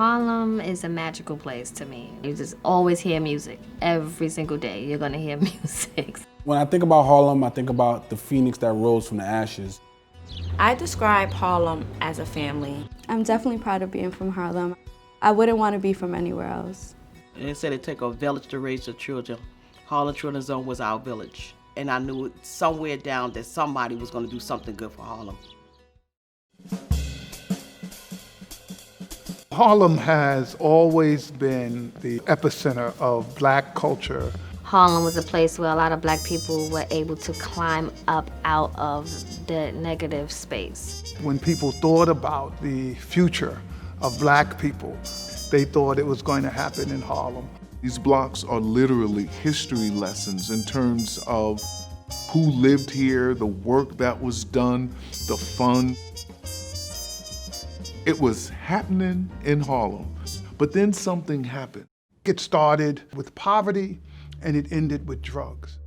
Harlem is a magical place to me. You just always hear music. Every single day, you're gonna hear music. When I think about Harlem, I think about the phoenix that rose from the ashes. I describe Harlem as a family. I'm definitely proud of being from Harlem. I wouldn't want to be from anywhere else. And it said it take a village to raise the children. Harlem Children's Zone was our village. And I knew somewhere down that somebody was gonna do something good for Harlem. Harlem has always been the epicenter of Black culture. Harlem was a place where a lot of Black people were able to climb up out of the negative space. When people thought about the future of Black people, they thought it was going to happen in Harlem. These blocks are literally history lessons in terms of who lived here, the work that was done, the fun. It was happening in Harlem, but then something happened. It started with poverty and it ended with drugs.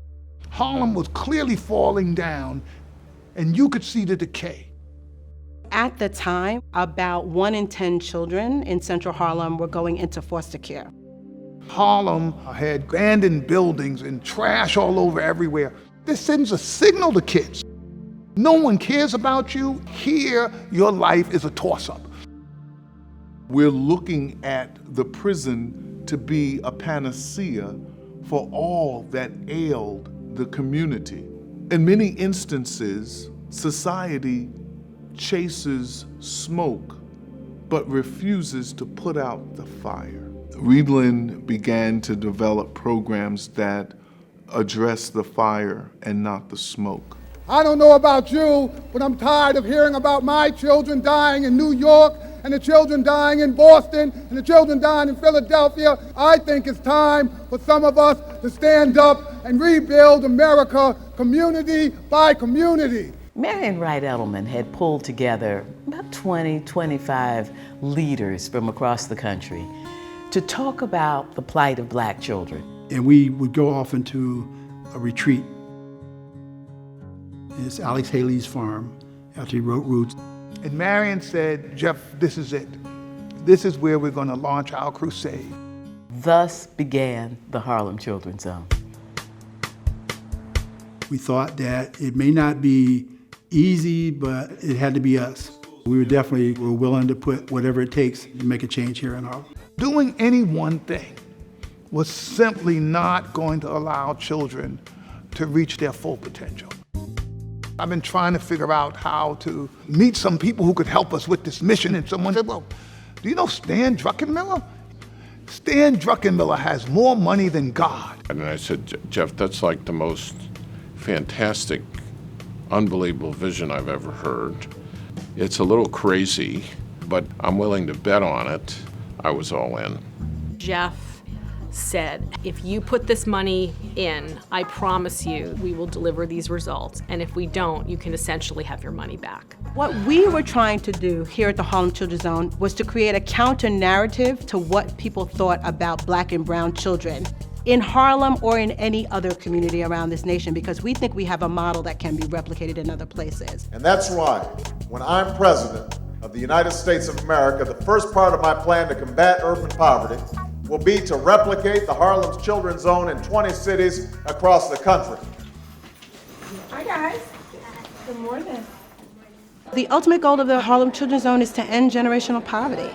Harlem was clearly falling down and you could see the decay. At the time, about 1 in 10 children in Central Harlem were going into foster care. Harlem had abandoned buildings and trash all over everywhere. This sends a signal to kids. No one cares about you. Here, your life is a toss-up. We're looking at the prison to be a panacea for all that ailed the community. In many instances, society chases smoke, but refuses to put out the fire. Reedland began to develop programs that address the fire and not the smoke. I don't know about you, but I'm tired of hearing about my children dying in New York, and the children dying in Boston, and the children dying in Philadelphia. I think it's time for some of us to stand up and rebuild America community by community. Marion Wright Edelman had pulled together about 20, 25 leaders from across the country to talk about the plight of Black children. And we would go off into a retreat. It's Alex Haley's farm after he wrote Roots. And Marion said, Jeff, this is it. This is where we're going to launch our crusade. Thus began the Harlem Children's Zone. We thought that it may not be easy, but it had to be us. We were willing to put whatever it takes to make a change here in Harlem. Doing any one thing was simply not going to allow children to reach their full potential. I've been trying to figure out how to meet some people who could help us with this mission, and someone said, well, do you know Stan Druckenmiller? Stan Druckenmiller has more money than God. And I said, Jeff, that's like the most fantastic, unbelievable vision I've ever heard. It's a little crazy, but I'm willing to bet on it. I was all in. Jeff said, if you put this money in, I promise you we will deliver these results. And if we don't, you can essentially have your money back. What we were trying to do here at the Harlem Children's Zone was to create a counter-narrative to what people thought about Black and brown children in Harlem or in any other community around this nation, because we think we have a model that can be replicated in other places. And that's why, when I'm president of the United States of America, the first part of my plan to combat urban poverty will be to replicate the Harlem Children's Zone in 20 cities across the country. Hi guys. Good morning. The ultimate goal of the Harlem Children's Zone is to end generational poverty.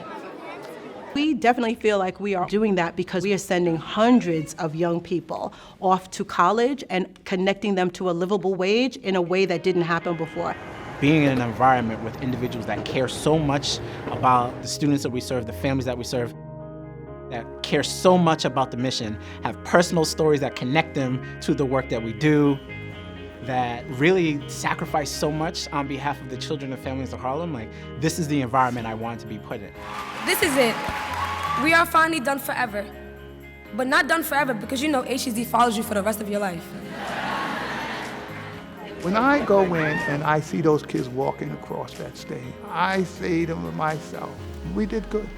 We definitely feel like we are doing that because we are sending hundreds of young people off to college and connecting them to a livable wage in a way that didn't happen before. Being in an environment with individuals that care so much about the students that we serve, the families that we serve, that care so much about the mission, have personal stories that connect them to the work that we do, that really sacrifice so much on behalf of the children and families of Harlem. Like, this is the environment I want to be put in. This is it. We are finally done forever. But not done forever because you know HEZ follows you for the rest of your life. When I go in and I see those kids walking across that stage, I say to myself, we did good.